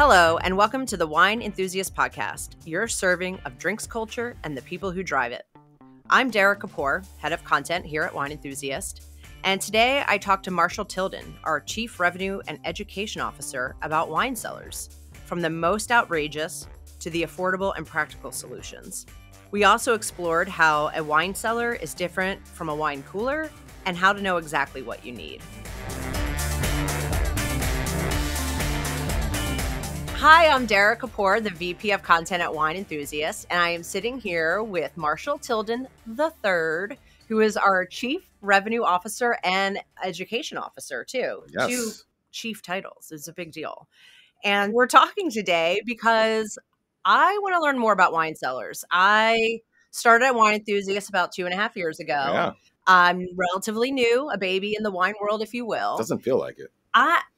Hello, and welcome to the Wine Enthusiast podcast, your serving of drinks culture and the people who drive it. I'm Dara Kapoor, head of content here at Wine Enthusiast, and today I talked to Marshall Tilden, our Chief Revenue and Education Officer, about wine cellars, from the most outrageous to the affordable and practical solutions. We also explored how a wine cellar is different from a wine cooler and how to know exactly what you need. Hi, I'm Dara Kapoor, the VP of Content at Wine Enthusiast, and I am sitting here with Marshall Tilden III, who is our Chief Revenue Officer and Education Officer, too. Yes. Two chief titles. It's a big deal. And we're talking today because I want to learn more about wine cellars. I started at Wine Enthusiast about 2.5 years ago. Yeah. I'm relatively new, a baby in the wine world, if you will. Doesn't feel like it.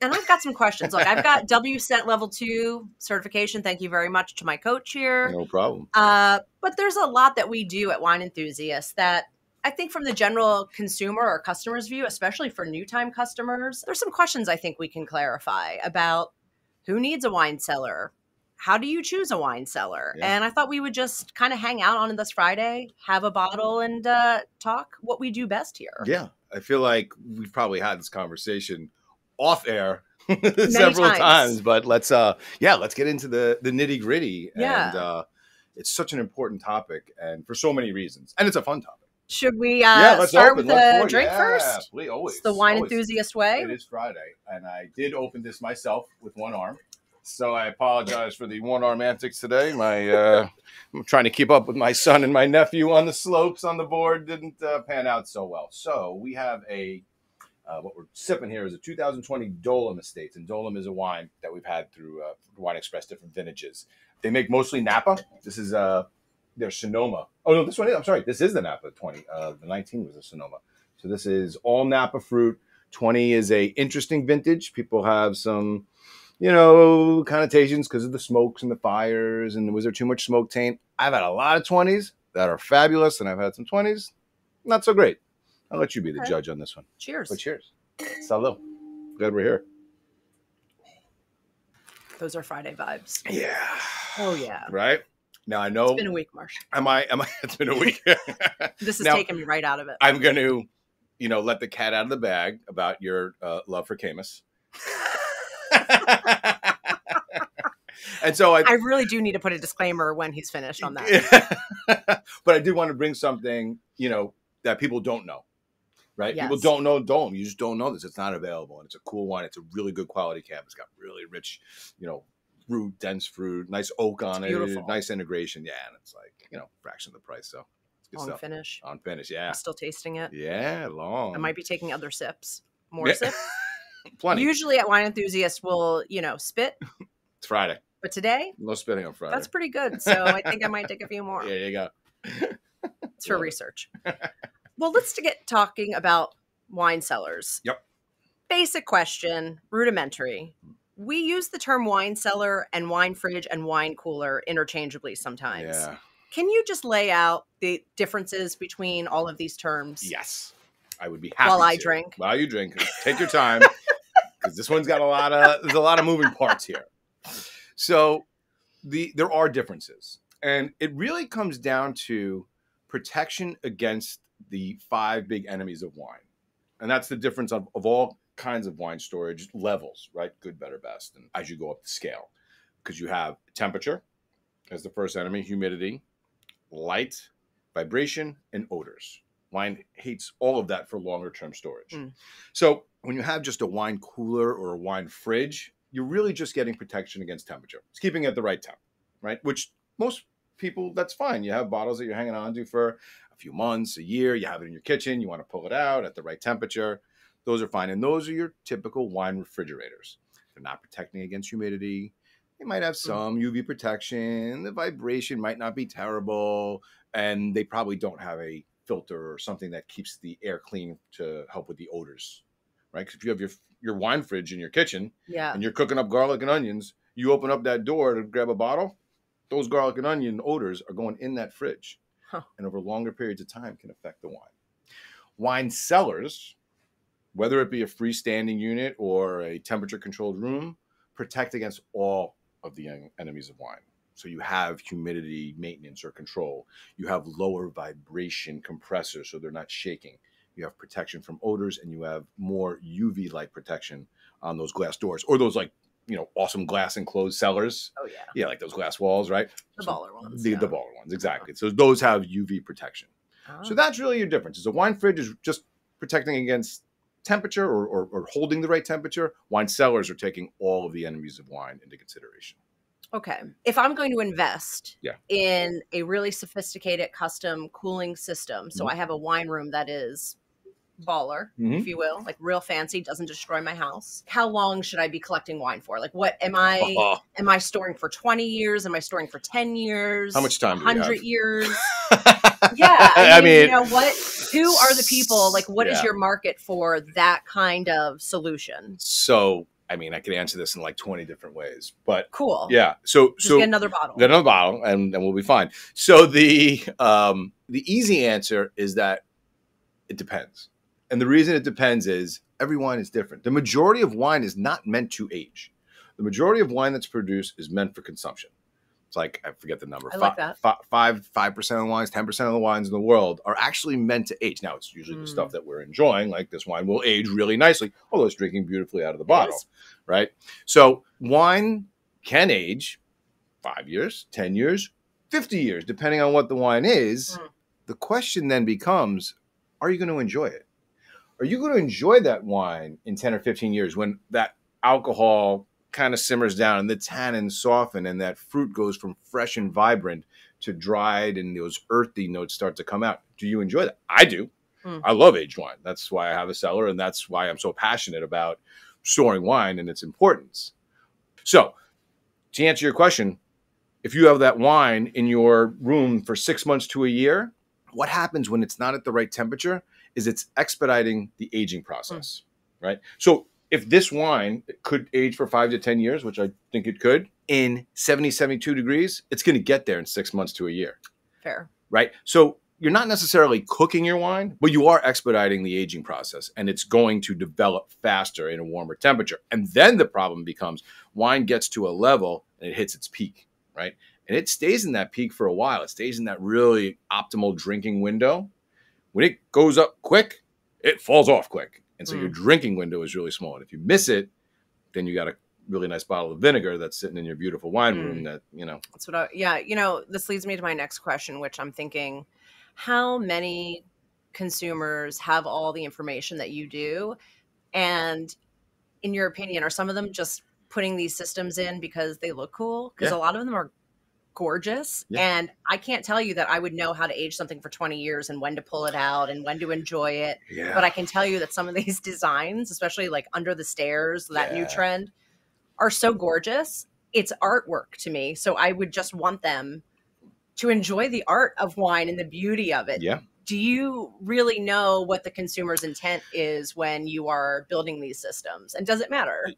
And I've got some questions. Look, I've got WSET Level 2 certification. Thank you very much to my coach here. No problem. But there's a lot that we do at Wine Enthusiast that I think from the general consumer or customer's view, especially for new time customers, there's some questions I think we can clarify about who needs a wine cellar. How do you choose a wine cellar? Yeah. And I thought we would just kind of hang out on this Friday, have a bottle, and talk what we do best here. Yeah. I feel like we've probably had this conversation off air Many several times. times, but let's get into the nitty gritty. Yeah. And it's such an important topic, and for so many reasons, and it's a fun topic. Should we Let's start open. with a drink first? Please, always. It's the Wine always. Enthusiast way. It is Friday, and I did open this myself with one arm. So I apologize for the one-arm antics today. I'm trying to keep up with my son and my nephew on the slopes on the board. Didn't pan out so well. So we have what we're sipping here is a 2020 Dolim Estates. And Dolim is a wine that we've had through Wine Express, different vintages. They make mostly Napa. This is their Sonoma. Oh, no, this one is. I'm sorry. This is the Napa 20. The 19 was a Sonoma. So this is all Napa fruit. 20 is a interesting vintage. People have some connotations because of the smokes and the fires, and was there too much smoke taint? I've had a lot of 20s that are fabulous, and I've had some 20s not so great. I'll let you be the judge on this one. Cheers. But cheers. Salud. Glad we're here. Those are Friday vibes. Yeah. Oh, yeah. Right? Now I know. It's been a week, Marsh. It's been a week. This is Now, taking me right out of it. I'm going to, let the cat out of the bag about your love for Camus. And so I really do need to put a disclaimer when he's finished on that. But I did want to bring something, that people don't know, right? Yes. People don't know Dolim. You just don't know this. It's not available. And it's a cool wine. It's a really good quality cab. It's got really rich, fruit, dense fruit, nice oak on beautiful. It, nice integration. Yeah. And it's like, fraction of the price. So it's good On stuff. finish. On finish. Yeah. I'm still tasting it. Yeah. Long. I might be taking other sips. More Yeah. sips. Plenty. Usually at Wine Enthusiast, we'll, spit. It's Friday. But today, No spitting on Friday. that's pretty good. So I think I might take a few more. Yeah, you go. It's for research. Well, let's get talking about wine cellars. Yep. Basic question, rudimentary. We use the term wine cellar and wine fridge and wine cooler interchangeably sometimes. Yeah. Can you just lay out the differences between all of these terms? Yes. I would be happy While I to. drink. While you drink. Take your time. Because this one's got there's a lot of moving parts here. So there are differences. And it really comes down to protection against the 5 big enemies of wine. And that's the difference of all kinds of wine storage levels, right? Good, better, best. And as you go up the scale, because you have temperature as the first enemy, humidity, light, vibration, and odors. Wine hates all of that for longer term storage. So when you have just a wine cooler or a wine fridge, you're really just getting protection against temperature. It's keeping it at the right temp, right? Which most people, that's fine. You have bottles that you're hanging on to for a few months, a year. You have it in your kitchen. You want to pull it out at the right temperature. Those are fine. And those are your typical wine refrigerators. They're not protecting against humidity. They might have some UV protection. The vibration might not be terrible. And they probably don't have a filter or something that keeps the air clean to help with the odors, right? Because if you have your wine fridge in your kitchen and you're cooking up garlic and onions, you open up that door to grab a bottle, those garlic and onion odors are going in that fridge. And over longer periods of time can affect the wine. Wine cellars, whether it be a freestanding unit or a temperature controlled room, protect against all of the enemies of wine. So you have humidity maintenance or control. You have lower vibration compressors, so they're not shaking. You have protection from odors, and you have more UV light protection on those glass doors, or those awesome glass enclosed cellars. Oh yeah. Yeah, like those glass walls, right? The baller ones. The baller ones, exactly. So those have UV protection. So that's really your difference. Is a wine fridge is just protecting against temperature or holding the right temperature. Wine cellars are taking all of the enemies of wine into consideration. Okay. If I'm going to invest Yeah. in a really sophisticated custom cooling system, so I have a wine room that is baller, if you will, like real fancy, doesn't destroy my house. How long should I be collecting wine for? Like, what am I storing for 20 years? Am I storing for 10 years? How much time do we have? 100 years? Yeah. I mean, you know what? Who are the people? Like, what is your market for that kind of solution? So, I mean, I could answer this in like 20 different ways, but cool. Yeah. So just get another bottle. Get another bottle, and we'll be fine. So the easy answer is that it depends. And the reason it depends is every wine is different. The majority of wine is not meant to age. The majority of wine that's produced is meant for consumption. It's like, I forget the number. I like that. 5% of the wines, 10% of the wines in the world are actually meant to age. Now, it's usually the stuff that we're enjoying, like this wine will age really nicely, although it's drinking beautifully out of the bottle, right? So wine can age 5 years, 10 years, 50 years, depending on what the wine is. The question then becomes, are you going to enjoy it? Are you going to enjoy that wine in 10 or 15 years when that alcohol kind of simmers down and the tannins soften and that fruit goes from fresh and vibrant to dried and those earthy notes start to come out? Do you enjoy that? I do. I love aged wine. That's why I have a cellar, and that's why I'm so passionate about storing wine and its importance. So, to answer your question, if you have that wine in your room for 6 months to a year, what happens when it's not at the right temperature is it's expediting the aging process, right? So if this wine could age for 5 to 10 years, which I think it could, in 70, 72 degrees, it's going to get there in 6 months to a year. Fair. Right? So you're not necessarily cooking your wine, but you are expediting the aging process, and it's going to develop faster in a warmer temperature. And then the problem becomes wine gets to a level and it hits its peak, right? And it stays in that peak for a while. It stays in that really optimal drinking window. When it goes up quick, it falls off quick. And so your drinking window is really small. And if you miss it, then you got a really nice bottle of vinegar that's sitting in your beautiful wine room that, That's what this leads me to my next question, which I'm thinking, how many consumers have all the information that you do? And in your opinion, are some of them just putting these systems in because they look cool? Because a lot of them are gorgeous. And I can't tell you that I would know how to age something for 20 years and when to pull it out and when to enjoy it. But I can tell you that some of these designs, especially like Under the Stairs, that new trend, are so gorgeous. It's artwork to me. So I would just want them to enjoy the art of wine and the beauty of it. Do you really know what the consumer's intent is when you are building these systems? And does it matter?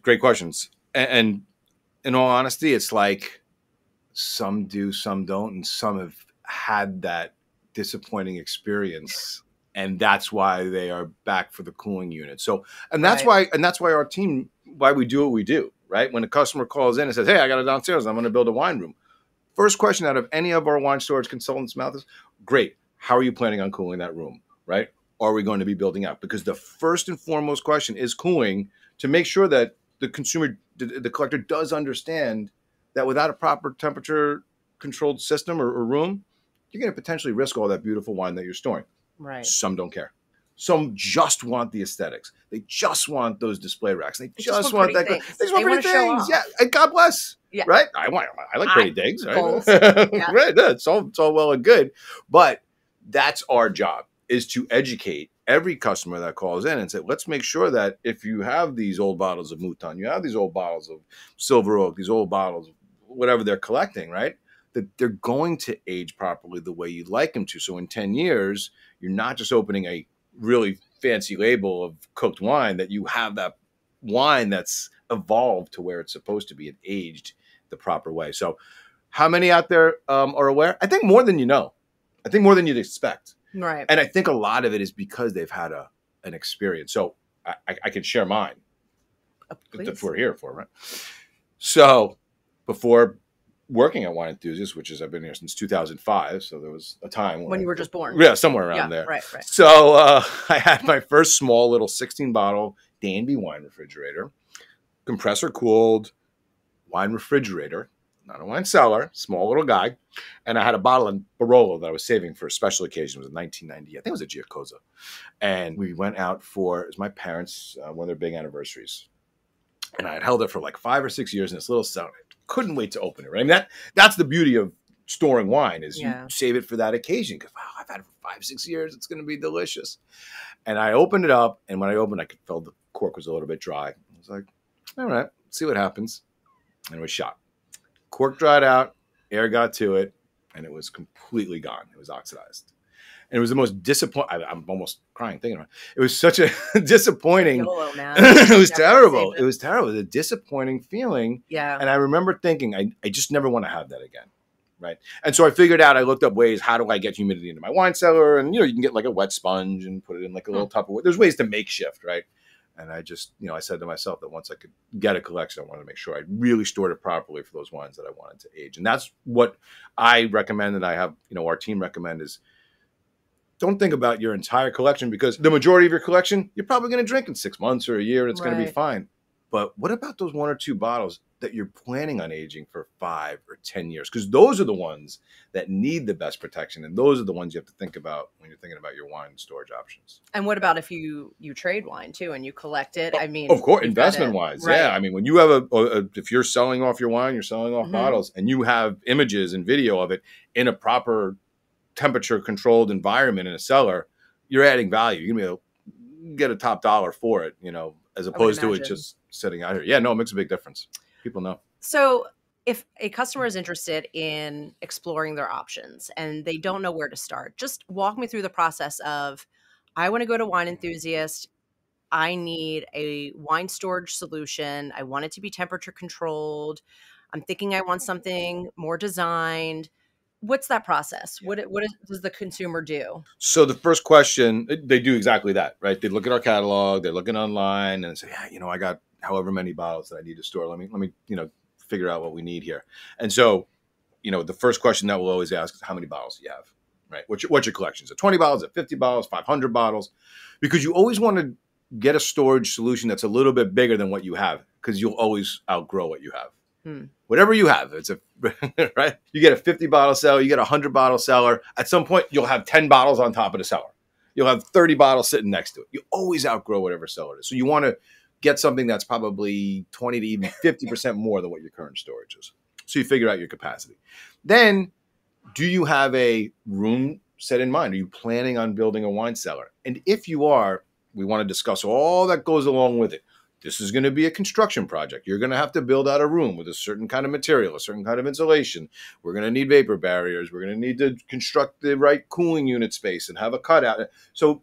Great questions. And in all honesty, it's like some do, some don't, and some have had that disappointing experience, and that's why they are back for the cooling unit. So, and that's why our team, why we do what we do, right? When a customer calls in and says, "Hey, I got it downstairs, I'm going to build a wine room." First question out of any of our wine storage consultants' mouth is, "Great, how are you planning on cooling that room, right? Are we going to be building out?" Because the first and foremost question is cooling, to make sure that the consumer, the collector, does understand that without a proper temperature controlled system or room, you're going to potentially risk all that beautiful wine that you're storing. Right. Some don't care. Some just want the aesthetics. They just want those display racks. They just want that. They just want pretty things. Yeah, and God bless. Yeah. Right. I like pretty things. Right. Right. It's all well and good, but that's our job, is to educate every customer that calls in and say, let's make sure that if you have these old bottles of Mouton, you have these old bottles of Silver Oak, these old bottles of whatever they're collecting, right, that they're going to age properly the way you'd like them to. So in 10 years, you're not just opening a really fancy label of cooked wine, that you have that wine that's evolved to where it's supposed to be and aged the proper way. So how many out there are aware? I think more than you know. I think more than you'd expect. Right. And I think a lot of it is because they've had an experience. So I can share mine. Please. That's what we're here for, right? So before working at Wine Enthusiast, which is I've been here since 2005, so there was a time when you were just born. Yeah, somewhere around there. Right. So I had my first small little 16-bottle Danby wine refrigerator, compressor cooled wine refrigerator, not a wine cellar, small little guy. And I had a bottle of Barolo that I was saving for a special occasion. It was in 1990. I think it was a Giacosa. And we went out for, it was my parents, one of their big anniversaries. And I had held it for like 5 or 6 years in this little cellar. Couldn't wait to open it. Right? I mean, that's the beauty of storing wine is you save it for that occasion. Because, wow, I've had it for 5, 6 years. It's going to be delicious. And I opened it up. And when I opened, I could feel the cork was a little bit dry. I was like, all right, see what happens. And it was shot. Cork dried out, air got to it, and it was completely gone. It was oxidized. And it was the most disappointing. I'm almost crying thinking about it. It was such a disappointing. YOLO, man. It was terrible. It was terrible. It was a disappointing feeling. Yeah. And I remember thinking, I just never want to have that again. Right. And so I figured out, I looked up ways, how do I get humidity into my wine cellar? And, you can get like a wet sponge and put it in like a little Tupperware. There's ways to makeshift, right? And I just, I said to myself that once I could get a collection, I wanted to make sure I really stored it properly for those wines that I wanted to age. And that's what I recommend, and I have, our team recommend is don't think about your entire collection, because the majority of your collection, you're probably going to drink in 6 months or a year, and it's going to be fine. But what about those 1 or 2 bottles that you're planning on aging for 5 or 10 years? Because those are the ones that need the best protection. And those are the ones you have to think about when you're thinking about your wine storage options. And what about if you trade wine too and you collect it? I mean, of course, investment wise. Right. Yeah. I mean, when you have if you're selling off your wine, you're selling off bottles, and you have images and video of it in a proper temperature controlled environment in a cellar, you're adding value. You're going to be able to get a top dollar for it, as opposed to it just sitting out here. Yeah, no, it makes a big difference. People know. So if a customer is interested in exploring their options and they don't know where to start, just walk me through the process of, I want to go to Wine Enthusiast. I need a wine storage solution. I want it to be temperature controlled. I'm thinking I want something more designed. What's that process? What does the consumer do? So the first question, they do exactly that, right? They look at our catalog, they're looking online and say, yeah, I got however many bottles that I need to store. Let me, figure out what we need here. And so, the first question that we'll always ask is, how many bottles do you have, right? What's your collection? Is it 20 bottles, is it 50 bottles, 500 bottles? Because you always want to get a storage solution that's a little bit bigger than what you have, because you'll always outgrow what you have. Whatever you have, it's right. You get a 50-bottle cellar, you get a 100-bottle cellar. At some point, you'll have 10 bottles on top of the cellar. You'll have 30 bottles sitting next to it. You always outgrow whatever cellar it is. So you want to get something that's probably 20 to even 50% more than what your current storage is. So you figure out your capacity. Then, do you have a room set in mind? Are you planning on building a wine cellar? And if you are, we want to discuss all that goes along with it. This is going to be a construction project. You're going to have to build out a room with a certain kind of material, a certain kind of insulation. We're going to need vapor barriers. We're going to need to construct the right cooling unit space and have a cutout. So,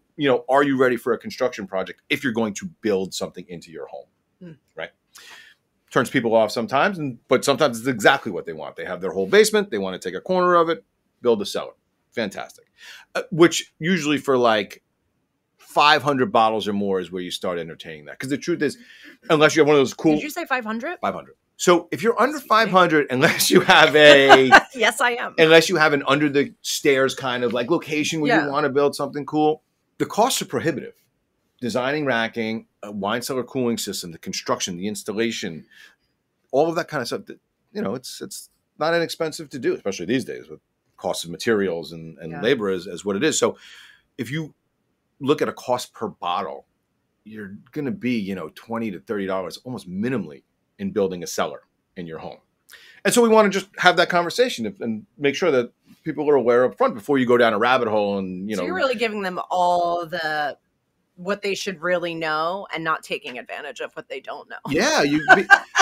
are you ready for a construction project if you're going to build something into your home, right? Turns people off sometimes, but sometimes it's exactly what they want. They have their whole basement. They want to take a corner of it, build a cellar. Fantastic. Which usually for like 500 bottles or more is where you start entertaining that. Because the truth is, unless you have one of those cool... Did you say 500? 500. So if you're under 500, unless you have a... Yes, I am. Unless you have an under the stairs kind of like location where you want to build something cool, the costs are prohibitive. Designing racking, a wine cellar cooling system, the construction, the installation, all of that kind of stuff, it's not inexpensive to do, especially these days with costs of materials and labor as what it is. So if you look at a cost per bottle, you're going to be, $20 to $30 almost minimally in building a cellar in your home. And so we want to just have that conversation and make sure that people are aware up front before you go down a rabbit hole. And, So you're really giving them all what they should really know and not taking advantage of what they don't know. Yeah.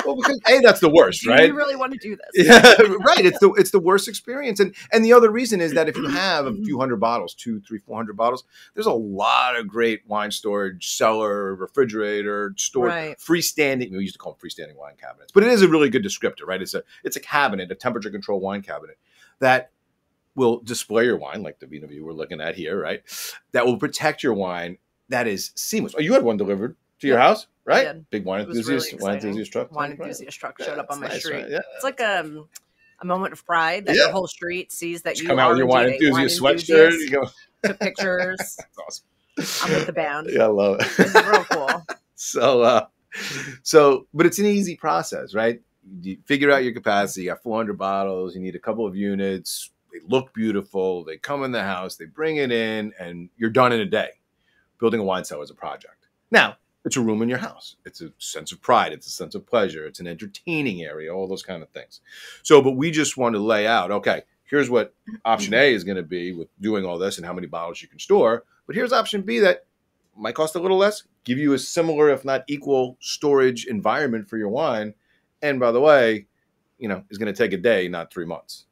Because that's the worst, right? You really want to do this. Yeah, right. It's the worst experience. And the other reason is that if you have a few hundred bottles, 200, 300, 400 bottles, there's a lot of great wine storage, cellar, refrigerator, storage, freestanding. We used to call them freestanding wine cabinets, but it is a really good descriptor, right? It's a cabinet, a temperature controlled wine cabinet that will display your wine like the Vino View we're looking at here, right? That will protect your wine. That is seamless. Oh, you had one delivered to your house, right? did. Big wine It was enthusiast, really wine exciting. enthusiast truck. Wine Right? enthusiast truck showed up That's on my nice, street. right? Yeah. It's like a moment of pride that your whole street sees that You you come out with are your wine indeed a wine enthusiast sweatshirt. enthusiast. You go. Took pictures. That's awesome. I'm with the band. Yeah, I love it. It was real cool. But it's an easy process, right? You figure out your capacity. You got 400 bottles. You need a couple of units. They look beautiful. They come in the house. They bring it in, and you're done in a day. Building a wine cellar is a project. Now, it's a room in your house. It's a sense of pride. It's a sense of pleasure. It's an entertaining area, all those kind of things. But we just want to lay out, okay, here's what option A is going to be with doing all this and how many bottles you can store. But here's option B that might cost a little less, give you a similar, if not equal, storage environment for your wine. And by the way, is going to take a day, not 3 months.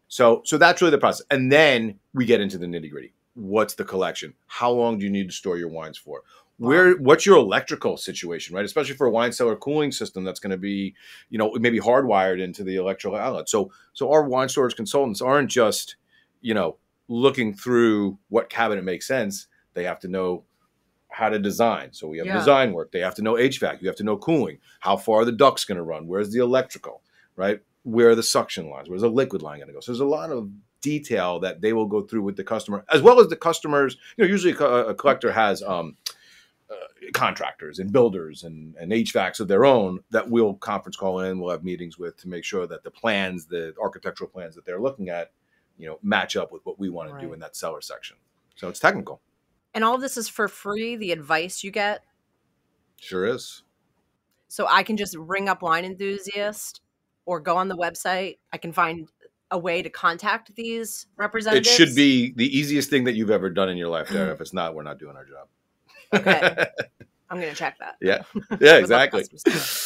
So that's really the process. And then we get into the nitty gritty. What's the collection? How long do you need to store your wines for? What's your electrical situation, right? Especially for a wine cellar cooling system that's going to be, maybe hardwired into the electrical outlet. So our wine storage consultants aren't just, looking through what cabinet makes sense. They have to know how to design. So we have design work. They have to know HVAC. You have to know cooling. How far are the ducts going to run? Where's the electrical, right? Where are the suction lines? Where's the liquid line going to go? So there's a lot of detail that they will go through with the customer, as well as the customers. Usually a collector has contractors and builders and HVACs of their own that we'll conference call in. We'll have meetings with to make sure that the architectural plans that they're looking at, match up with what we want to do in that cellar section. So it's technical. And all of this is for free, the advice you get? Sure is. So I can just ring up Wine Enthusiast or go on the website. I can find a way to contact these representatives. It should be the easiest thing that you've ever done in your life, Dara. If it's not, we're not doing our job. Okay. I'm going to check that. Yeah. Yeah, exactly.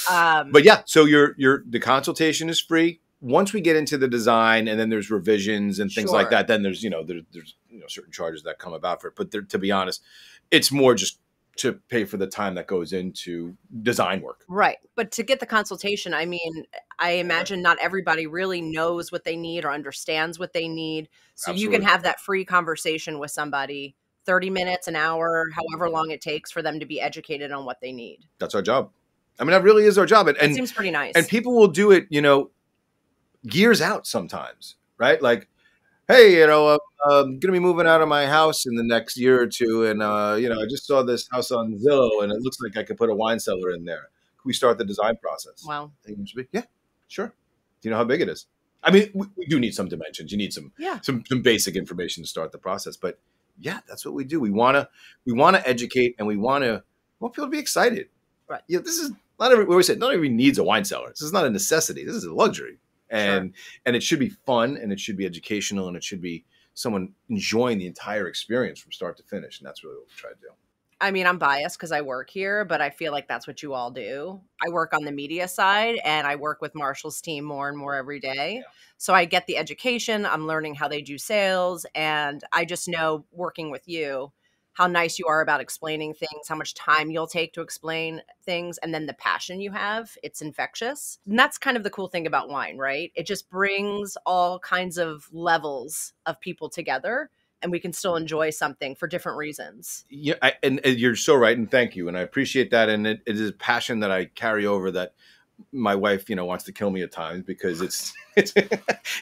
But yeah, so the consultation is free. Once we get into the design and then there's revisions and things like that, then there's certain charges that come about for it. But to be honest, it's more just to pay for the time that goes into design work. Right. But to get the consultation, I imagine not everybody really knows what they need or understands what they need. So you can have that free conversation with somebody, 30 minutes, an hour, however long it takes for them to be educated on what they need. That's our job. That really is our job. And it seems pretty nice. And people will do it, years out sometimes, right? Like, hey, I'm going to be moving out of my house in the next year or two. And, I just saw this house on Zillow and it looks like I could put a wine cellar in there. Can we start the design process? Wow. Yeah, sure. Do you know how big it is? We do need some dimensions. You need some basic information to start the process. But yeah, that's what we do. We want to educate and we want people to be excited. Right. This is not everybody needs a wine cellar. This is not a necessity. This is a luxury. And it should be fun and it should be educational and it should be someone enjoying the entire experience from start to finish. And that's really what we try to do. I'm biased because I work here, but I feel like that's what you all do. I work on the media side and I work with Marshall's team more and more every day. Yeah. So I get the education. I'm learning how they do sales. And I just know working with you, how nice you are about explaining things, how much time you'll take to explain things, and then the passion you have. It's infectious. And that's kind of the cool thing about wine, right? It just brings all kinds of levels of people together, and we can still enjoy something for different reasons. Yeah, and you're so right, and thank you. And I appreciate that. And it is a passion that I carry over that my wife, wants to kill me at times because it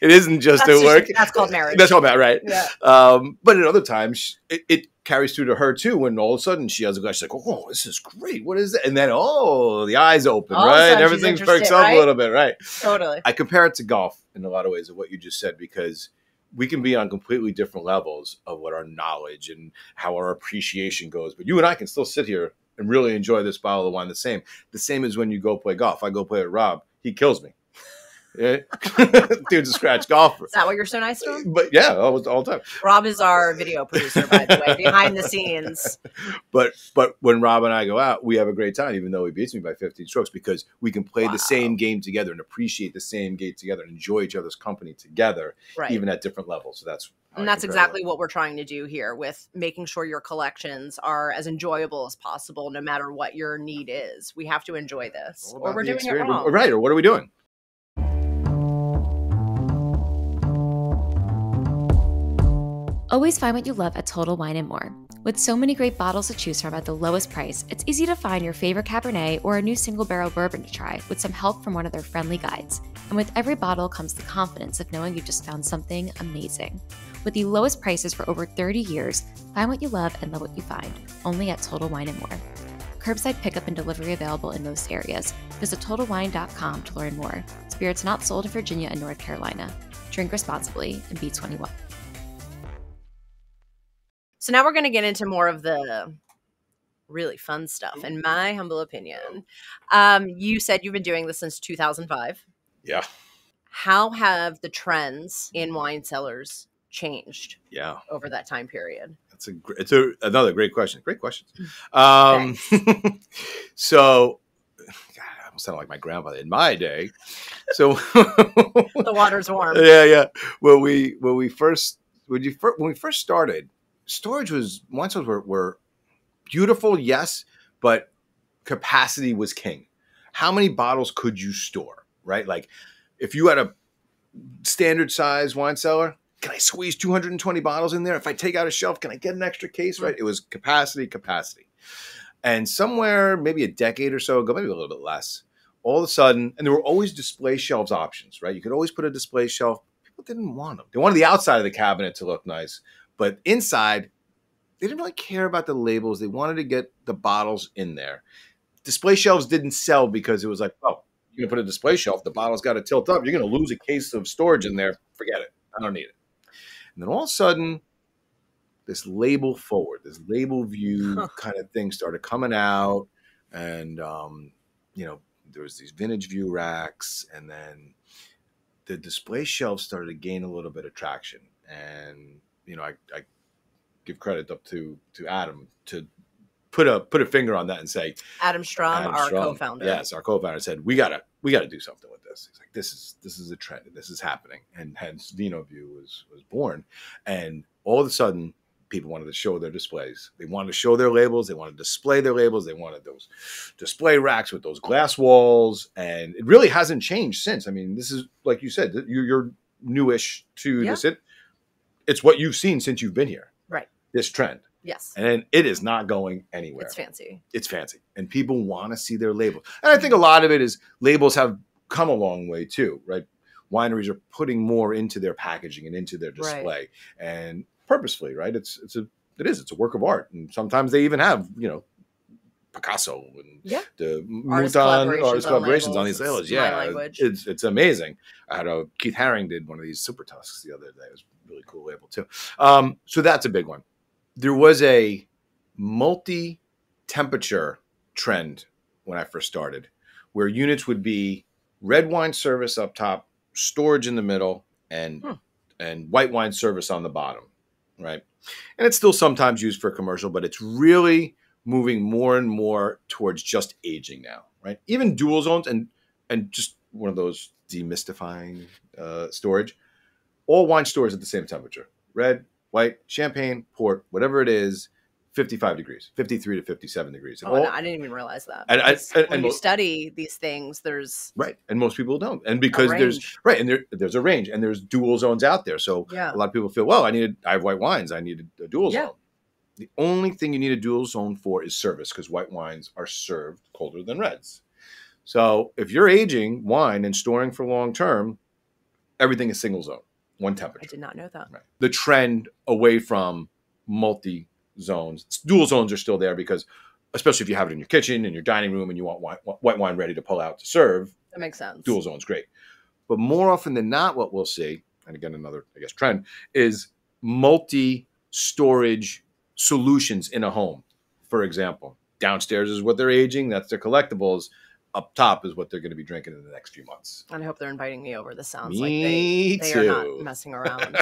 isn't just at work. That's called marriage. That's called marriage, right? Yeah. But at other times, it carries through to her too. When all of a sudden she has a glass, she's like, "Oh, this is great. What is that?" And then, the eyes open, right? Everything perks up a little bit, right? Totally. I compare it to golf in a lot of ways of what you just said because we can be on completely different levels of what our knowledge and how our appreciation goes. But you and I can still sit here and really enjoy this bottle of wine the same. The same as when you go play golf. I go play with Rob. He kills me. Yeah. Dude's a scratch golfer. Is that why you're so nice to him? But yeah, all the time. Rob is our video producer, by the way, behind the scenes. But when Rob and I go out, we have a great time, even though he beats me by 15 strokes, because we can play the same game together and appreciate the same game together and enjoy each other's company together, even at different levels. So that's exactly what we're trying to do here with making sure your collections are as enjoyable as possible, no matter what your need is. We have to enjoy this, or we're doing it wrong. Right, or what are we doing? Always find what you love at Total Wine & More. With so many great bottles to choose from at the lowest price, it's easy to find your favorite Cabernet or a new single barrel bourbon to try with some help from one of their friendly guides. And with every bottle comes the confidence of knowing you've just found something amazing. With the lowest prices for over 30 years, find what you love and love what you find, only at Total Wine & More. Curbside pickup and delivery available in most areas. Visit TotalWine.com to learn more. Spirits not sold in Virginia and North Carolina. Drink responsibly and be 21. So now we're going to get into more of the really fun stuff, in my humble opinion. You said you've been doing this since 2005. Yeah. How have the trends in wine cellars changed over that time period? Another great question. Great questions. So, God, I almost sound like my grandfather in my day. So the water's warm. Yeah. When we first started, wine cellars were beautiful, yes, but capacity was king. How many bottles could you store, right? Like if you had a standard size wine cellar, can I squeeze 220 bottles in there? If I take out a shelf, can I get an extra case, right? It was capacity. And somewhere, maybe a decade or so ago, maybe a little bit less, all of a sudden, and there were always display shelves options, right? You could always put a display shelf. People didn't want them. They wanted the outside of the cabinet to look nice, but inside, they didn't really care about the labels. They wanted to get the bottles in there. Display shelves didn't sell because it was like, oh, you're going to put a display shelf, the bottle's got to tilt up. You're going to lose a case of storage in there. Forget it. I don't need it. And then all of a sudden, this label view kind of thing started coming out. And, there was these vintage view racks. And then the display shelves started to gain a little bit of traction. And, I give credit up to Adam to put a finger on that and say, Adam Strom, our co-founder. Yes, our co-founder said, we gotta do something with this. He's like, this is a trend, this is happening. And hence Vino View was born. And all of a sudden, people wanted to show their displays. They wanted to show their labels. They wanted to display their labels. They wanted those display racks with those glass walls. And it really hasn't changed since. I mean, this is, like you said, you're newish to this. It's what you've seen since you've been here. Right. This trend. Yes. And it is not going anywhere. It's fancy. And people want to see their labels. And I think a lot of it is labels have come a long way too, right? Wineries are putting more into their packaging and into their display, and purposefully, right? It's a work of art. And sometimes they even have, Picasso and the artist collaborations on these labels. Yeah. It's amazing. Keith Haring did one of these Super Tusks the other day. It was a really cool label too. So that's a big one. There was a multi-temperature trend when I first started, where units would be red wine service up top, storage in the middle, and white wine service on the bottom, right? And it's still sometimes used for commercial, but it's really moving more and more towards just aging now, right? Even dual zones and just one of those demystifying storage, all wine stores at the same temperature, red, white, champagne, port, whatever it is, 55 degrees, 53 to 57 degrees. No, I didn't even realize that. And when you study these things, there's... Right. And most people don't. And because there's a range, and there's dual zones out there. So a lot of people feel, well, I have white wines. I need a dual zone. The only thing you need a dual zone for is service, because white wines are served colder than reds. So if you're aging wine and storing for long term, everything is single zone. One temperature. I did not know that. Right. The trend away from multi-zones. Dual zones are still there because, especially if you have it in your kitchen, in your dining room, and you want white wine ready to pull out to serve. That makes sense. Dual zone's great. But more often than not, what we'll see, and again, another, trend, is multi-storage solutions in a home. For example, downstairs is what they're aging. That's their collectibles. Up top is what they're going to be drinking in the next few months. And I hope they're inviting me over. This sounds me like they too. are not messing around.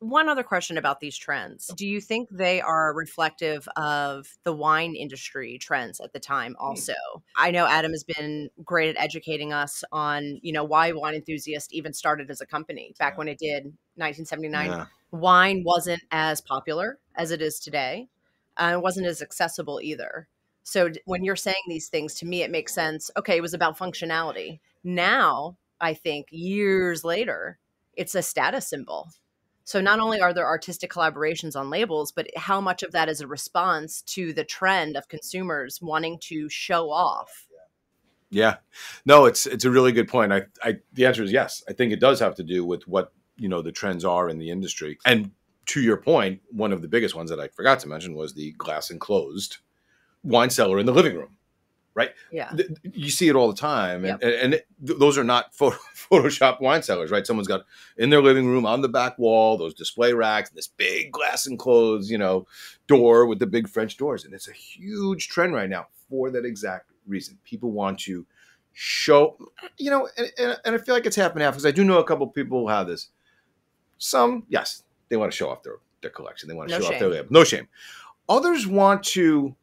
One other question about these trends. Do you think they are reflective of the wine industry trends at the time also? I know Adam has been great at educating us on, why Wine Enthusiast even started as a company back when it did, 1979. Yeah. Wine wasn't as popular as it is today. It wasn't as accessible either. So when you're saying these things, to me, it makes sense. Okay, it was about functionality. Now, I think years later, it's a status symbol. So not only are there artistic collaborations on labels, but how much of that is a response to the trend of consumers wanting to show off? Yeah, no, it's a really good point. The answer is yes. I think it does have to do with what, the trends are in the industry. And to your point, one of the biggest ones that I forgot to mention was the glass enclosed wine cellar in the living room, right? Yeah. You see it all the time. Yep. And those are not Photoshop wine cellars, right? Someone's got in their living room on the back wall, those display racks, and this big glass enclosed, door with the big French doors. And it's a huge trend right now for that exact reason. People want to show, and I feel like it's half and half, because I do know a couple of people who have this. Some, yes, they want to show off their collection. They want to show off their label. No shame. Others want to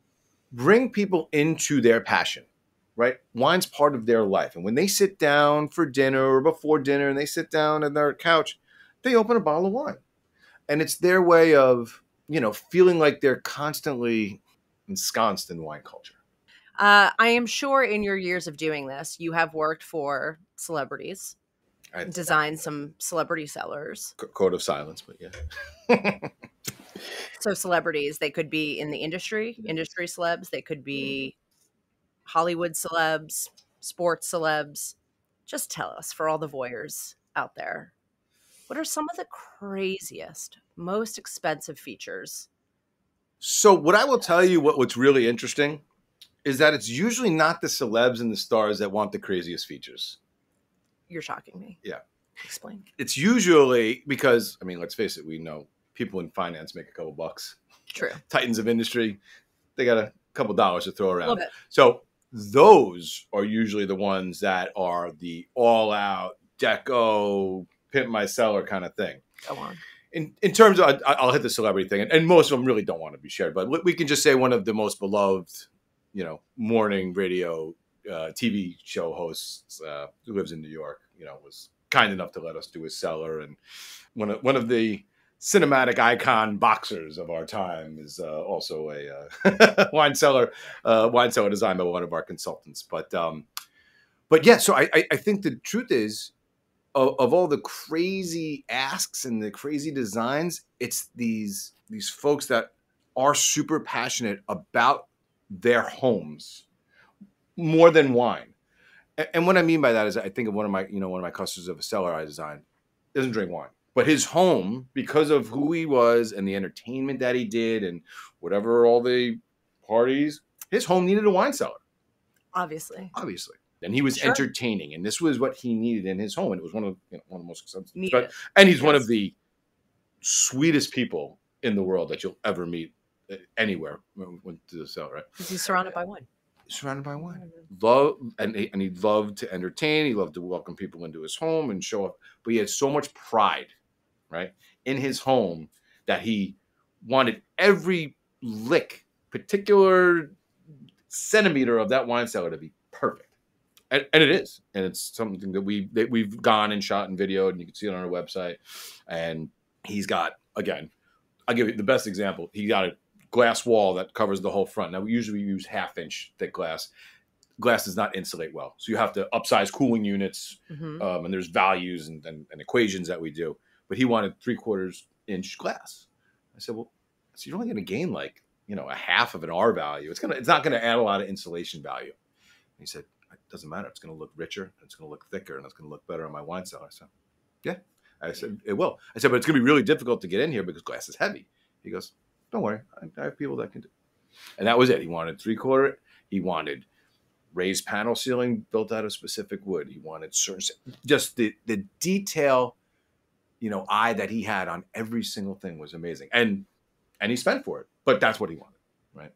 bring people into their passion, right? Wine's part of their life. And when they sit down for dinner or before dinner and they sit down on their couch, they open a bottle of wine. And it's their way of, feeling like they're constantly ensconced in wine culture. I am sure in your years of doing this, you have worked for celebrities, designed some celebrity cellars. Code of silence, but yeah. So celebrities, they could be in the industry celebs. They could be Hollywood celebs, sports celebs. Just tell us, for all the voyeurs out there, what are some of the craziest, most expensive features? So what I will tell you, what's really interesting is that it's usually not the celebs and the stars that want the craziest features. You're shocking me. Yeah. Explain. It's usually because, let's face it, we know people in finance make a couple bucks. True. Titans of industry, they got a couple dollars to throw around. A little bit. So those are usually the ones that are the all-out deco, pimp my cellar kind of thing. Go on. In terms of, I'll hit the celebrity thing, and most of them really don't want to be shared, but we can just say one of the most beloved, morning radio TV show hosts who lives in New York, was kind enough to let us do his cellar. And one of the cinematic icon boxers of our time is also a wine cellar designed by one of our consultants. But yeah, so I think the truth is, of all the crazy asks and the crazy designs, it's these folks that are super passionate about their homes more than wine. And what I mean by that is, I think of one of my customers of a cellar I designed, doesn't drink wine, but his home, because of who he was and the entertainment that he did and whatever, all the parties, his home needed a wine cellar. Obviously. And he was Sure. entertaining, and this was what he needed in his home. And it was one of the most expensive. Needed. And he's one of the sweetest people in the world that you'll ever meet anywhere. Went to the cellar, right? Because he's surrounded by wine. Surrounded by wine. He loved to entertain. He loved to welcome people into his home and show up. But he had so much pride, right, in his home that he wanted every particular centimeter of that wine cellar to be perfect. And it is. And it's something that we've gone and shot and videoed, and you can see it on our website. And he's got, again, I'll give you the best example. He got a glass wall that covers the whole front. Now, we usually use 1/2-inch thick glass. Glass does not insulate well. So you have to upsize cooling units, and there's values and equations that we do. But he wanted 3/4-inch glass. I said, well, so you're only going to gain like, a half of an R value. It's not going to add a lot of insulation value. And he said, it doesn't matter. It's going to look richer, it's going to look thicker, and it's going to look better on my wine cellar. So, yeah. I said, it will. I said, but it's going to be really difficult to get in here because glass is heavy. He goes, don't worry. I have people that can do it. And that was it. He wanted 3/4. He wanted raised panel ceiling built out of specific wood. He wanted just the detail, eye that he had on every single thing was amazing. And he spent for it, but that's what he wanted. Right.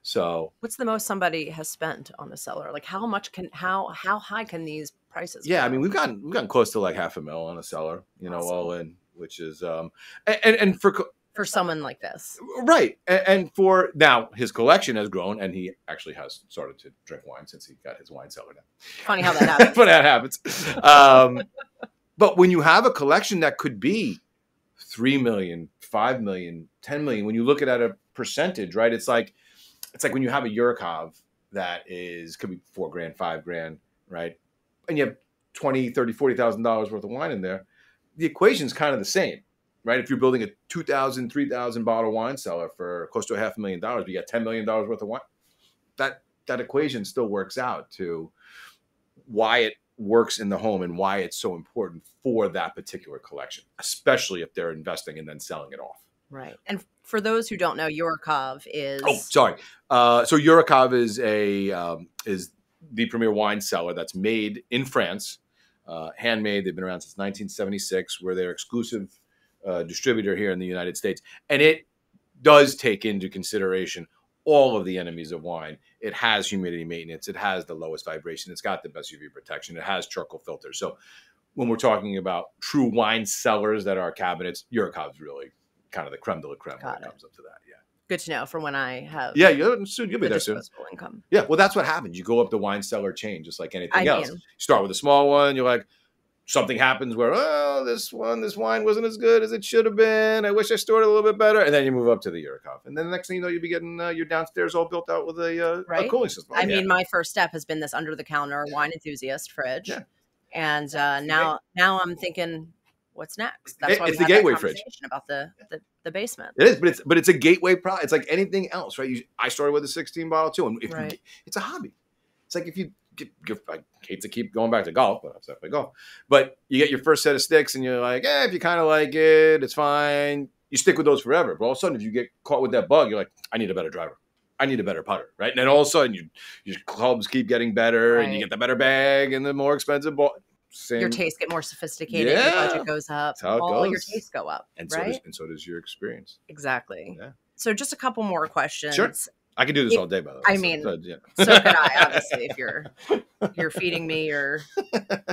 So what's the most somebody has spent on a cellar? Like how high can these prices go? go? We've gotten close to like $500,000 on a cellar, awesome. All in, which is, and for someone like this. Right. And for now, his collection has grown, and he actually has started to drink wine since he got his wine cellar now. Funny how that happens. Funny how that happens. But when you have a collection that could be $3 million, $5 million, $10 million, when you look at it at a percentage, right? It's like when you have a Yurkov that could be $4,000, $5,000, right? And you have $20,000, $30,000, $40,000 worth of wine in there. The equation's kind of the same. right? If you're building a 2,000, 3,000 bottle wine cellar for close to $500,000, you got $10 million worth of wine. That equation still works out to why it works in the home and why it's so important for that particular collection, especially if they're investing and then selling it off. Right. And for those who don't know, Yurikov is... Oh, sorry. So Yurikov is the premier wine cellar that's made in France, handmade. They've been around since 1976. We're their exclusive distributor here in the United States. And it does take into consideration all of the enemies of wine. It has humidity maintenance. It has the lowest vibration. It's got the best UV protection. It has charcoal filters. So when we're talking about true wine cellars that are cabinets, Yurikov's really kind of the creme de la creme when it comes up to that. Yeah. Good to know for when I have you'll be there soon. Income. Yeah, well, that's what happens. You go up the wine cellar chain just like anything else. You start with a small one. You're like, something happens where, oh, this wine wasn't as good as it should have been. I wish I stored it a little bit better. And then you move up to the Yurikov. And then the next thing you know, you'll be getting your downstairs all built out with a cooling system. I mean, my first step has been this under-the-counter wine enthusiast fridge. Yeah. And now I'm thinking, what's next? That's why it's the gateway fridge about the basement. It is, but it's a gateway product. It's like anything else, right? I started with a 16 bottle too, and it's a hobby. It's like if you I hate to keep going back to golf, but I'm definitely golf. But you get your first set of sticks, and you're like, if you kind of like it, it's fine. You stick with those forever. But all of a sudden, if you get caught with that bug, you're like, I need a better driver. I need a better putter, right? And then all of a sudden, your clubs keep getting better, and you get the better bag and the more expensive ball. Your tastes get more sophisticated. Your budget goes up. That's how it goes. Your tastes go up, and right? So does your experience. Exactly. Yeah. So just a couple more questions. Sure. I could do this all day, by the way. I mean, so could I, obviously, if you're feeding me, or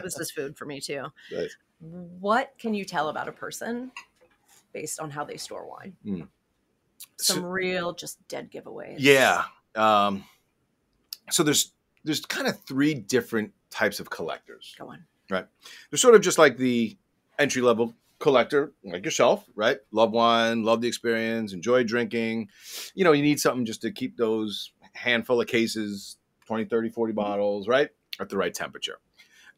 this is food for me too. Right. What can you tell about a person based on how they store wine? Some real just dead giveaways. Yeah. So there's kind of three different types of collectors. Go on. Right. They're sort of just like the entry-level collector, like yourself, right? Love wine, love the experience, enjoy drinking. You need something just to keep those handful of cases, 20, 30, 40 bottles, right? At the right temperature.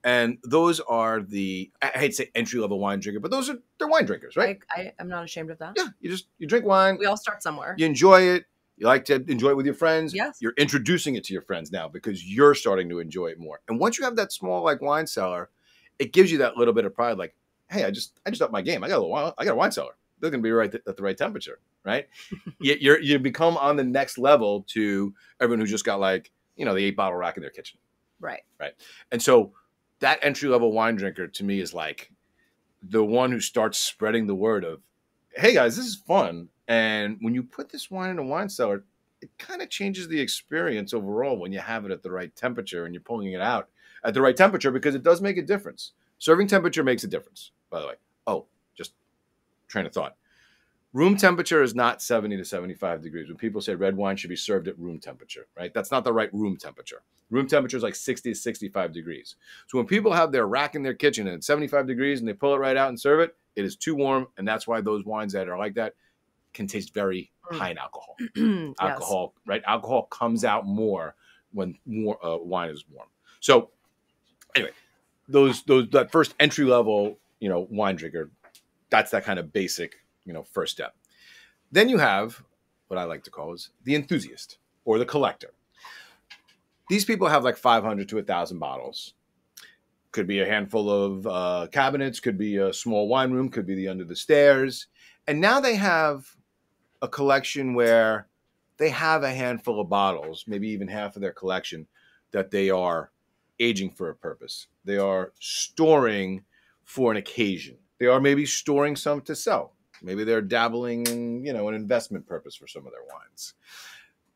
And those are I hate to say entry-level wine drinker, but they're wine drinkers, right? I'm not ashamed of that. Yeah. You drink wine. We all start somewhere. You enjoy it. You like to enjoy it with your friends. Yes. You're introducing it to your friends now because you're starting to enjoy it more. And once you have that small wine cellar, it gives you that little bit of pride. Like, hey, I just upped my game. I got a wine cellar. They're going to be right at the right temperature, right? you become on the next level to everyone who just got the 8-bottle rack in their kitchen. Right. Right. And so that entry level wine drinker to me is like the one who starts spreading the word of, hey guys, this is fun. And when you put this wine in a wine cellar, it kind of changes the experience overall when you have it at the right temperature and you're pulling it out at the right temperature, because it does make a difference. Serving temperature makes a difference, by the way. Oh, just train of thought. Room temperature is not 70 to 75 degrees. When people say red wine should be served at room temperature, right? That's not the right room temperature. Room temperature is like 60 to 65 degrees. So when people have their rack in their kitchen and it's 75 degrees and they pull it right out and serve it, it is too warm. And that's why those wines that are like that can taste very high in alcohol. Alcohol, right? Alcohol comes out more when wine is warm. So anyway, that first entry level, wine drinker, that's that kind of basic, first step. Then you have what I like to call is the enthusiast or the collector. These people have like 500 to 1,000 bottles. Could be a handful of cabinets, could be a small wine room, could be the under the stairs. And now they have a collection where they have a handful of bottles, maybe even half of their collection, that they are aging for a purpose. They are storing for an occasion. They are maybe storing some to sell. Maybe they're dabbling in, an investment purpose for some of their wines.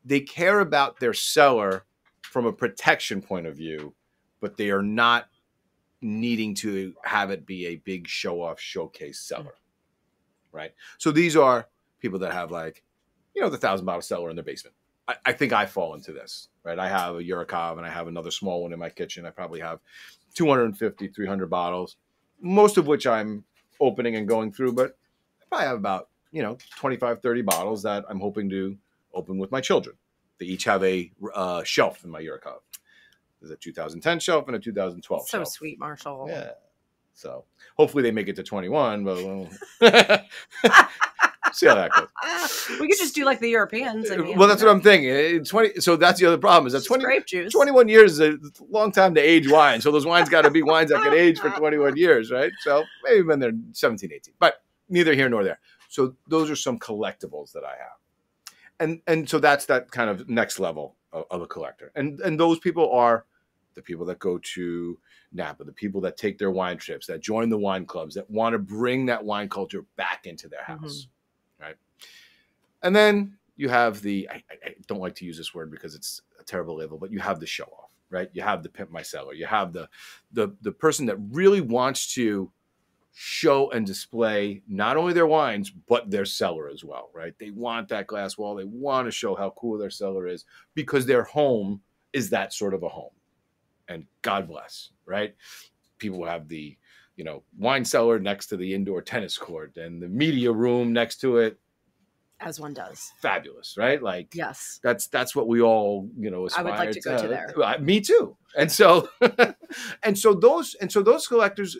They care about their cellar from a protection point of view, but they are not needing to have it be a big show-off showcase cellar, right? So these are people that have the 1,000-bottle cellar in their basement. I think I fall into this, right? I have a Yurikov and I have another small one in my kitchen. I probably have 250, 300 bottles, most of which I'm opening and going through, but I probably have about, 25, 30 bottles that I'm hoping to open with my children. They each have a shelf in my Yurikov. There's a 2010 shelf and a 2012 so shelf. So sweet, Marshall. Yeah. So hopefully they make it to 21, but see how that goes. We could just do like the Europeans. Well, that's what I'm thinking. 20. So that's the other problem is that 21 years is a long time to age wine. So those wines got to be wines that can age for 21 years, right? So maybe when they're 17, 18, but neither here nor there. So those are some collectibles that I have. And so that's that kind of next level of a collector. And those people are the people that go to Napa, the people that take their wine trips, that join the wine clubs, that want to bring that wine culture back into their house. Right. And then you have I don't like to use this word because it's a terrible label, but you have the show off, right? You have the pimp my cellar. You have the person that really wants to show and display not only their wines, but their cellar as well, right? They want that glass wall. They want to show how cool their cellar is because their home is that sort of a home. And God bless, right? People have the wine cellar next to the indoor tennis court and the media room next to it. As one does. Fabulous, right? Like, yes, that's what we all, aspire I would like to go to there. Me too. And so, those collectors,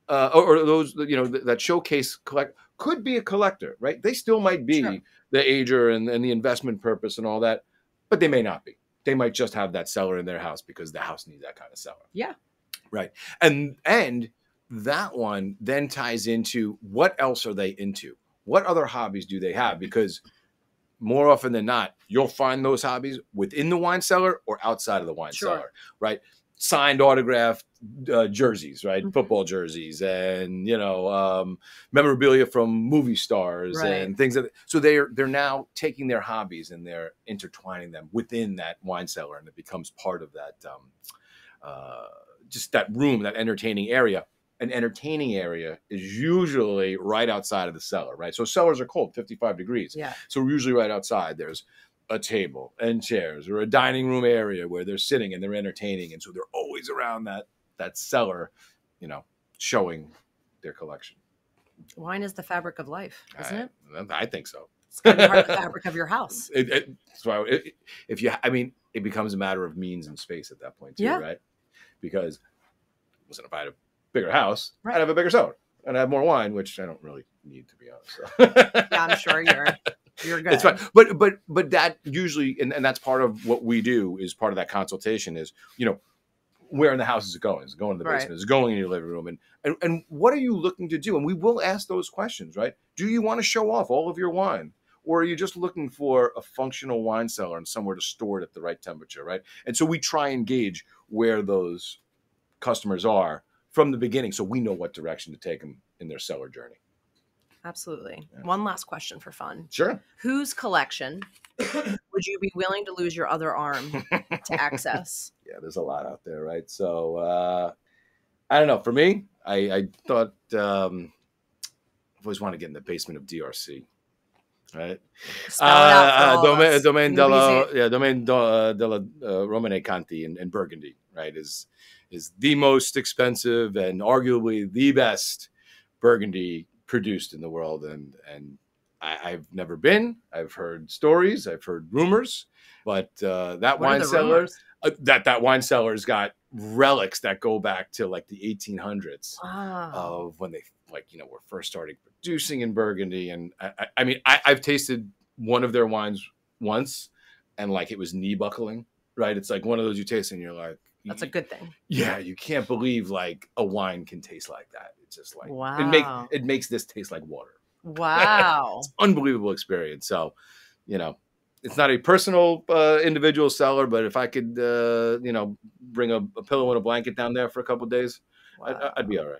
or those, that showcase could be a collector, right? They still might be the ager and the investment purpose and all that, but they may not be. They might just have that cellar in their house because the house needs that kind of cellar. Yeah. Right. And that one then ties into what else are they into? What other hobbies do they have? Because more often than not, you'll find those hobbies within the wine cellar or outside of the wine cellar, right? Signed, autographed jerseys, right? Football jerseys and, memorabilia from movie stars and things like that. So they're now taking their hobbies and they're intertwining them within that wine cellar, and it becomes part of that, just that room, that entertaining area. An entertaining area is usually right outside of the cellar, right? So cellars are cold, 55 degrees. Yeah. So usually right outside, there's a table and chairs or a dining room area where they're sitting and they're entertaining. And so they're always around that cellar, showing their collection. Wine is the fabric of life, isn't it? I think so. It's kind of part of the fabric of your house. It becomes a matter of means and space at that point too, right? Because listen, if I had a bigger house, I'd have a bigger cellar and I have more wine, which I don't really need, to be honest. So. Yeah, I'm sure you're good. It's fine. But that usually, and that's part of what we do, is part of that consultation is, where in the house is it going? Is it going to the basement? Is it going in your living room? And what are you looking to do? And we will ask those questions, right? Do you want to show off all of your wine? Or are you just looking for a functional wine cellar and somewhere to store it at the right temperature, right? And so we try and gauge where those customers are from the beginning so we know what direction to take them in their cellar journey. Absolutely. Yeah. One last question for fun. Sure. Whose collection would you be willing to lose your other arm to access? Yeah, there's a lot out there, right? So I don't know. For me, I thought I've always wanted to get in the basement of DRC. Right. Domaine della Romane Conti in Burgundy, right, is the most expensive and arguably the best Burgundy produced in the world. And I've never been. I've heard stories. I've heard rumors. But that wine cellar, that wine cellar's got relics that go back to like the 1800s of when they were first starting producing in Burgundy. And I mean, I've tasted one of their wines once, and like it was knee buckling, right? It's like one of those you taste and you're like, that's a good thing. Yeah, you can't believe like a wine can taste like that. It's just like it makes this taste like water. Wow. It's an unbelievable experience. So, it's not a personal individual cellar, but if I could bring a pillow and a blanket down there for a couple of days, I'd be all right.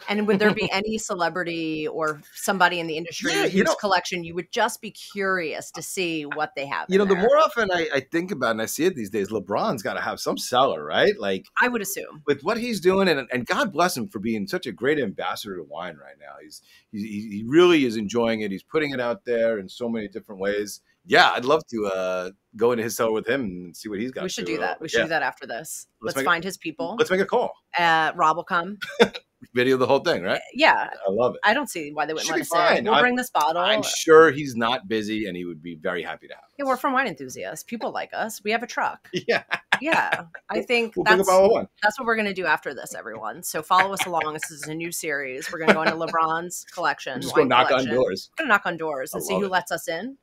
And would there be any celebrity or somebody in the industry whose collection you would just be curious to see what they have? The more often I think about it and I see it these days, LeBron's got to have some cellar, right? Like I would assume with what he's doing, and God bless him for being such a great ambassador to wine right now. He really is enjoying it. He's putting it out there in so many different ways. Yeah, I'd love to go into his cellar with him and see what he's got. We should do that. We should do that after this. Let's find his people. Let's make a call. Rob will come. video the whole thing, right? Yeah. I love it. I don't see why they wouldn't Should let be us in. fine. We'll bring this bottle. I'm sure he's not busy, and he would be very happy to have us. Yeah, we're from Wine Enthusiast. People like us. We have a truck. Yeah. Yeah. I think We'll bring a bottle of wine. that's what we're going to do after this, everyone. So follow us along. This is a new series. We're going to go into LeBron's collection. Just go knock on doors. We're going to knock on doors and see who lets us in.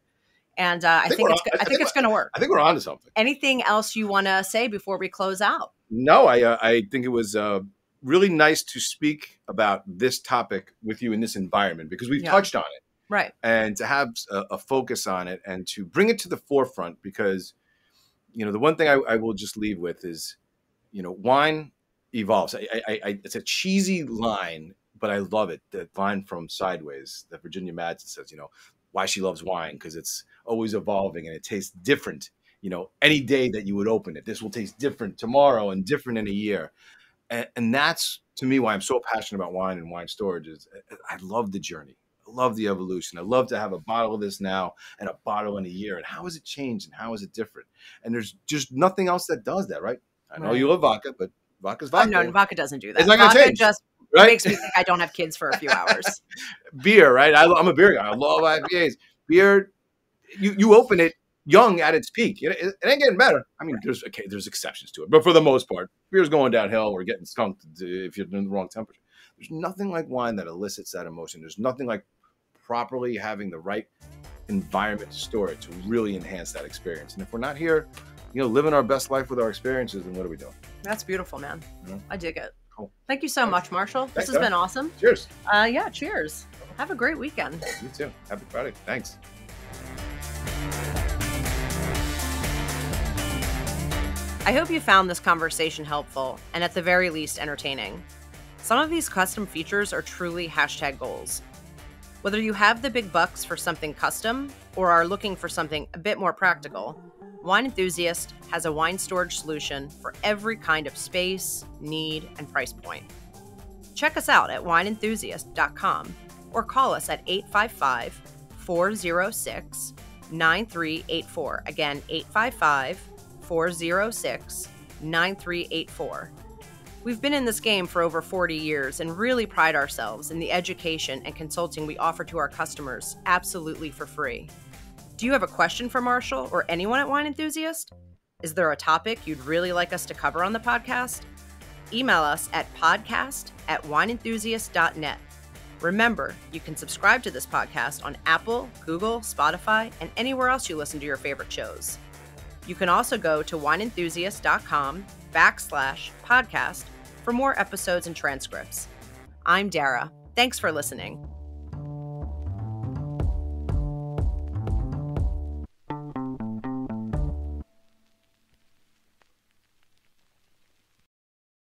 And I think it's going to work. I think we're on to something. Anything else you want to say before we close out? No, I think it was really nice to speak about this topic with you in this environment because we've touched on it. Right. And to have a focus on it and to bring it to the forefront because, the one thing I will just leave with is, wine evolves. It's a cheesy line, but I love it. The line from Sideways that Virginia Madsen says, why she loves wine because it's always evolving and it tastes different. Any day that you would open it, this will taste different tomorrow and different in a year. And that's, to me, why I'm so passionate about wine and wine storage is I love the journey. I love the evolution. I love to have a bottle of this now and a bottle in a year. And how has it changed and how is it different? And there's just nothing else that does that, right? I know you love vodka, but vodka's vodka. No, vodka doesn't do that. It's not going to change. Just right? makes me think I don't have kids for a few hours. Beer, right? I'm a beer guy. I love IPAs. Beer, you open it young at its peak. It ain't getting better. I mean, there's exceptions to it. But for the most part, beer's going downhill or getting skunked if you're in the wrong temperature. There's nothing like wine that elicits that emotion. There's nothing like properly having the right environment to store it to really enhance that experience. And if we're not here, living our best life with our experiences, then what are we doing? That's beautiful, man. I dig it. Cool. Thank you so much, Marshall. Thanks, this has been awesome. Cheers. Yeah, cheers. Have a great weekend. You too. Happy Friday. Thanks. I hope you found this conversation helpful and at the very least entertaining. Some of these custom features are truly #goals. Whether you have the big bucks for something custom or are looking for something a bit more practical, Wine Enthusiast has a wine storage solution for every kind of space, need, and price point. Check us out at wineenthusiast.com or call us at 855-406-9384. Again, 855-406-9384. We've been in this game for over 40 years and really pride ourselves in the education and consulting we offer to our customers absolutely for free. Do you have a question for Marshall or anyone at Wine Enthusiast? Is there a topic you'd really like us to cover on the podcast? Email us at podcast@wineenthusiast.net. Remember, you can subscribe to this podcast on Apple, Google, Spotify, and anywhere else you listen to your favorite shows. You can also go to wineenthusiast.com/podcast for more episodes and transcripts. I'm Dara. Thanks for listening.